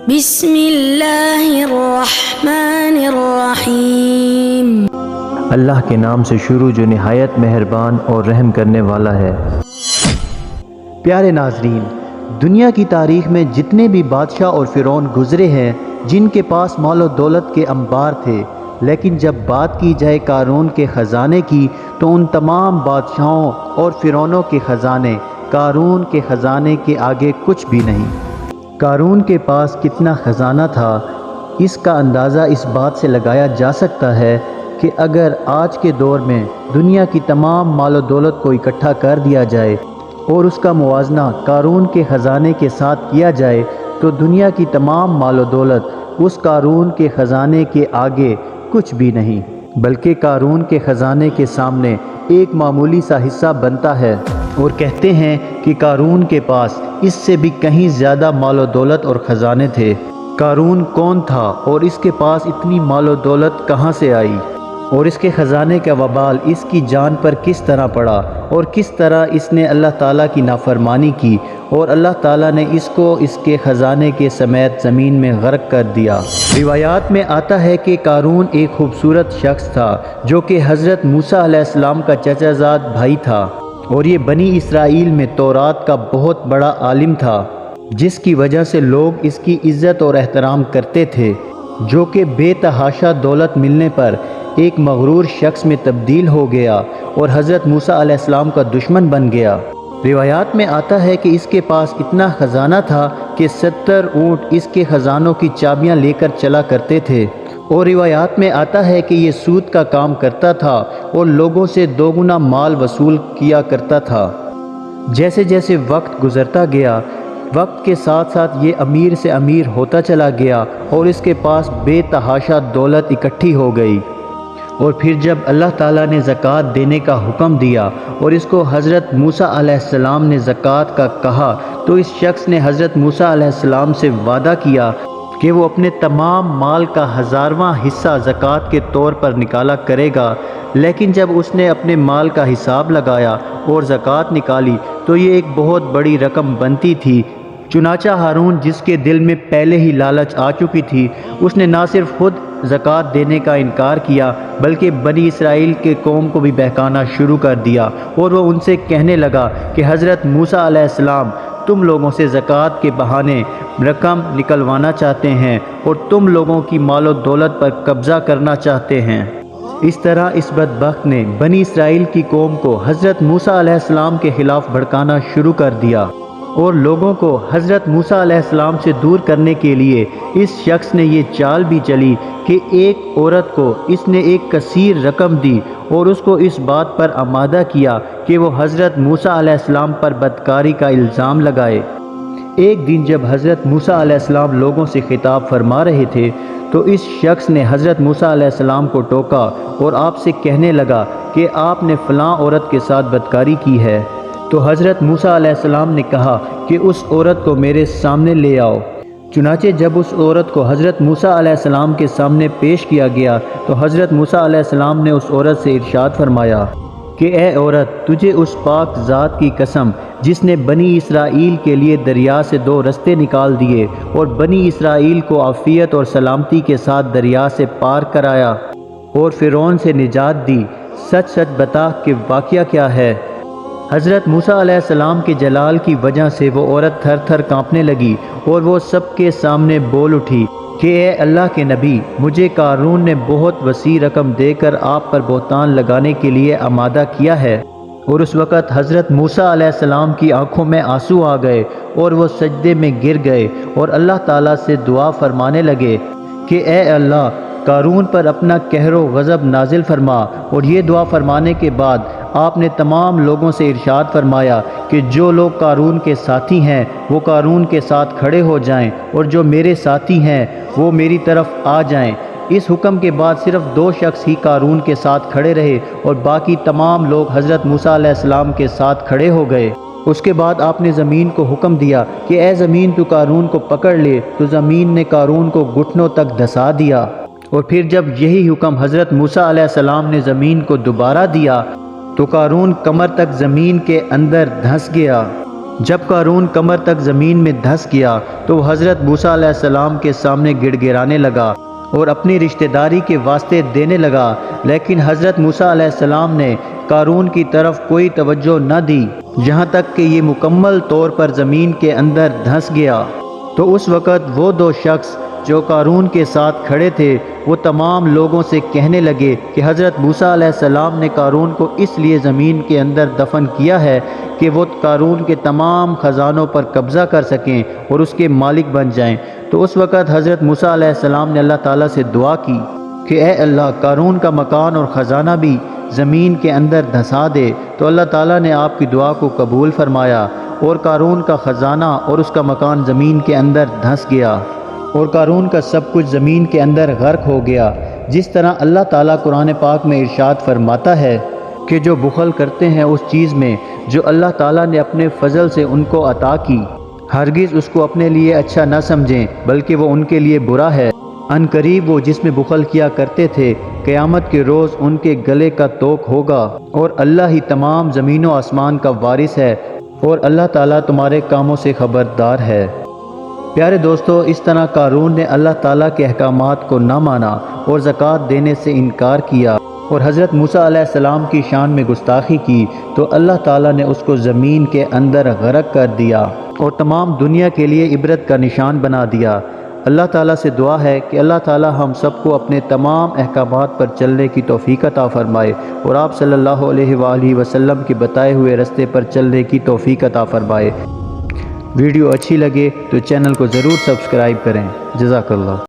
بسم اللہ الرحمن الرحیم۔ اللہ کے نام سے شروع جو نہایت مہربان اور رحم کرنے والا ہے۔ پیارے ناظرین، دنیا کی تاریخ میں جتنے بھی بادشاہ اور فرعون گزرے ہیں جن کے پاس مال و دولت کے انبار تھے، لیکن جب بات کی جائے قارون کے خزانے کی تو ان تمام بادشاہوں اور فرعونوں کے خزانے قارون کے خزانے کے آگے کچھ بھی نہیں۔ قارون کے پاس کتنا خزانہ تھا، اس کا اندازہ اس بات سے لگایا جا سکتا ہے کہ اگر آج کے دور میں دنیا کی تمام مال و دولت کو اکٹھا کر دیا جائے اور اس کا موازنہ قارون کے خزانے کے ساتھ کیا جائے تو دنیا کی تمام مال و دولت اس قارون کے خزانے کے آگے کچھ بھی نہیں، بلکہ قارون کے خزانے کے سامنے ایک معمولی سا حصہ بنتا ہے۔ اور کہتے ہیں کہ قارون کے پاس اس سے بھی کہیں زیادہ مال و دولت اور خزانے تھے۔ قارون کون تھا اور اس کے پاس اتنی مال و دولت کہاں سے آئی، اور اس کے خزانے کا وبال اس کی جان پر کس طرح پڑا، اور کس طرح اس نے اللہ تعالیٰ کی نافرمانی کی اور اللہ تعالیٰ نے اس کو اس کے خزانے کے سمیت زمین میں غرق کر دیا۔ روایات میں آتا ہے کہ قارون ایک خوبصورت شخص تھا جو کہ حضرت موسیٰ علیہ السلام کا چچا زاد بھائی تھا، اور یہ بنی اسرائیل میں تورات کا بہت بڑا عالم تھا، جس کی وجہ سے لوگ اس کی عزت اور احترام کرتے تھے، جو کہ بے تحاشا دولت ملنے پر ایک مغرور شخص میں تبدیل ہو گیا اور حضرت موسیٰ علیہ السلام کا دشمن بن گیا۔ روایات میں آتا ہے کہ اس کے پاس اتنا خزانہ تھا کہ 70 اونٹ اس کے خزانوں کی چابیاں لے کر چلا کرتے تھے، اور روایات میں آتا ہے کہ یہ سود کا کام کرتا تھا اور لوگوں سے 2 گنا مال وصول کیا کرتا تھا۔ جیسے جیسے وقت گزرتا گیا، وقت کے ساتھ ساتھ یہ امیر سے امیر ہوتا چلا گیا اور اس کے پاس بے تحاشا دولت اکٹھی ہو گئی۔ اور پھر جب اللہ تعالیٰ نے زکوٰۃ دینے کا حکم دیا اور اس کو حضرت موسیٰ علیہ السلام نے زکوٰۃ کا کہا، تو اس شخص نے حضرت موسیٰ علیہ السلام سے وعدہ کیا کہ وہ اپنے تمام مال کا 1000واں حصہ زکوٰۃ کے طور پر نکالا کرے گا، لیکن جب اس نے اپنے مال کا حساب لگایا اور زکوٰۃ نکالی تو یہ ایک بہت بڑی رقم بنتی تھی۔ چنانچہ ہارون، جس کے دل میں پہلے ہی لالچ آ چکی تھی، اس نے نہ صرف خود زکوٰۃ دینے کا انکار کیا بلکہ بنی اسرائیل کے قوم کو بھی بہکانا شروع کر دیا، اور وہ ان سے کہنے لگا کہ حضرت موسیٰ علیہ السلام تم لوگوں سے زکوٰۃ کے بہانے رقم نکلوانا چاہتے ہیں اور تم لوگوں کی مال و دولت پر قبضہ کرنا چاہتے ہیں۔ اس طرح اس بدبخت نے بنی اسرائیل کی قوم کو حضرت موسیٰ علیہ السلام کے خلاف بھڑکانا شروع کر دیا، اور لوگوں کو حضرت موسیٰ علیہ السلام سے دور کرنے کے لیے اس شخص نے یہ چال بھی چلی کہ ایک عورت کو اس نے ایک کثیر رقم دی اور اس کو اس بات پر آمادہ کیا کہ وہ حضرت موسیٰ علیہ السلام پر بدکاری کا الزام لگائے۔ ایک دن جب حضرت موسیٰ علیہ السلام لوگوں سے خطاب فرما رہے تھے تو اس شخص نے حضرت موسیٰ علیہ السلام کو ٹوکا اور آپ سے کہنے لگا کہ آپ نے فلاں عورت کے ساتھ بدکاری کی ہے۔ تو حضرت موسیٰ علیہ السلام نے کہا کہ اس عورت کو میرے سامنے لے آؤ۔ چنانچہ جب اس عورت کو حضرت موسیٰ علیہ السلام کے سامنے پیش کیا گیا تو حضرت موسیٰ علیہ السلام نے اس عورت سے ارشاد فرمایا کہ اے عورت، تجھے اس پاک ذات کی قسم جس نے بنی اسرائیل کے لیے دریا سے 2 رستے نکال دیے اور بنی اسرائیل کو عافیت اور سلامتی کے ساتھ دریا سے پار کرایا اور فرعون سے نجات دی، سچ سچ بتا کہ واقعہ کیا ہے۔ حضرت موسیٰ علیہ السلام کے جلال کی وجہ سے وہ عورت تھر تھر کانپنے لگی اور وہ سب کے سامنے بول اٹھی کہ اے اللہ کے نبی، مجھے قارون نے بہت وسیع رقم دے کر آپ پر بہتان لگانے کے لیے آمادہ کیا ہے۔ اور اس وقت حضرت موسیٰ علیہ السلام کی آنکھوں میں آنسو آ گئے اور وہ سجدے میں گر گئے اور اللہ تعالیٰ سے دعا فرمانے لگے کہ اے اللہ، قارون پر اپنا قہر و غضب نازل فرما۔ اور یہ دعا فرمانے کے بعد آپ نے تمام لوگوں سے ارشاد فرمایا کہ جو لوگ قارون کے ساتھی ہیں وہ قارون کے ساتھ کھڑے ہو جائیں، اور جو میرے ساتھی ہیں وہ میری طرف آ جائیں۔ اس حکم کے بعد صرف 2 شخص ہی قارون کے ساتھ کھڑے رہے اور باقی تمام لوگ حضرت موسیٰ علیہ السلام کے ساتھ کھڑے ہو گئے۔ اس کے بعد آپ نے زمین کو حکم دیا کہ اے زمین، تو قارون کو پکڑ لے، تو زمین نے قارون کو گھٹنوں تک دھسا دیا۔ اور پھر جب یہی حکم حضرت موسیٰ علیہ السلام نے زمین کو دوبارہ دیا تو قارون کمر تک زمین کے اندر دھنس گیا۔ جب قارون کمر تک زمین میں دھس گیا تو وہ حضرت موسیٰ علیہ السلام کے سامنے گڑ گڑانے لگا اور اپنی رشتہ داری کے واسطے دینے لگا، لیکن حضرت موسیٰ علیہ السلام نے قارون کی طرف کوئی توجہ نہ دی یہاں تک کہ یہ مکمل طور پر زمین کے اندر دھس گیا۔ تو اس وقت وہ دو شخص جو قارون کے ساتھ کھڑے تھے وہ تمام لوگوں سے کہنے لگے کہ حضرت موسیٰ علیہ السلام نے قارون کو اس لیے زمین کے اندر دفن کیا ہے کہ وہ قارون کے تمام خزانوں پر قبضہ کر سکیں اور اس کے مالک بن جائیں۔ تو اس وقت حضرت موسیٰ علیہ السلام نے اللہ تعالیٰ سے دعا کی کہ اے اللہ، قارون کا مکان اور خزانہ بھی زمین کے اندر دھسا دے۔ تو اللہ تعالیٰ نے آپ کی دعا کو قبول فرمایا اور قارون کا خزانہ اور اس کا مکان زمین کے اندر دھس گیا اور قارون کا سب کچھ زمین کے اندر غرق ہو گیا۔ جس طرح اللہ تعالیٰ قرآن پاک میں ارشاد فرماتا ہے کہ جو بخل کرتے ہیں اس چیز میں جو اللہ تعالیٰ نے اپنے فضل سے ان کو عطا کی، ہرگز اس کو اپنے لیے اچھا نہ سمجھیں بلکہ وہ ان کے لیے برا ہے۔ ان قریب وہ جس میں بخل کیا کرتے تھے قیامت کے روز ان کے گلے کا توق ہوگا، اور اللہ ہی تمام زمین و آسمان کا وارث ہے، اور اللہ تعالیٰ تمہارے کاموں سے خبردار ہے۔ پیارے دوستو، اس طرح قارون نے اللہ تعالیٰ کے احکامات کو نہ مانا اور زکوٰۃ دینے سے انکار کیا اور حضرت موسیٰ علیہ السلام کی شان میں گستاخی کی، تو اللہ تعالیٰ نے اس کو زمین کے اندر غرق کر دیا اور تمام دنیا کے لیے عبرت کا نشان بنا دیا۔ اللہ تعالیٰ سے دعا ہے کہ اللہ تعالیٰ ہم سب کو اپنے تمام احکامات پر چلنے کی توفیق عطا فرمائے اور آپ صلی اللہ علیہ وآلہ وسلم کے بتائے ہوئے راستے پر چلنے کی توفیق عطا فرمائے۔ ویڈیو اچھی لگے تو چینل کو ضرور سبسکرائب کریں۔ جزاک اللہ۔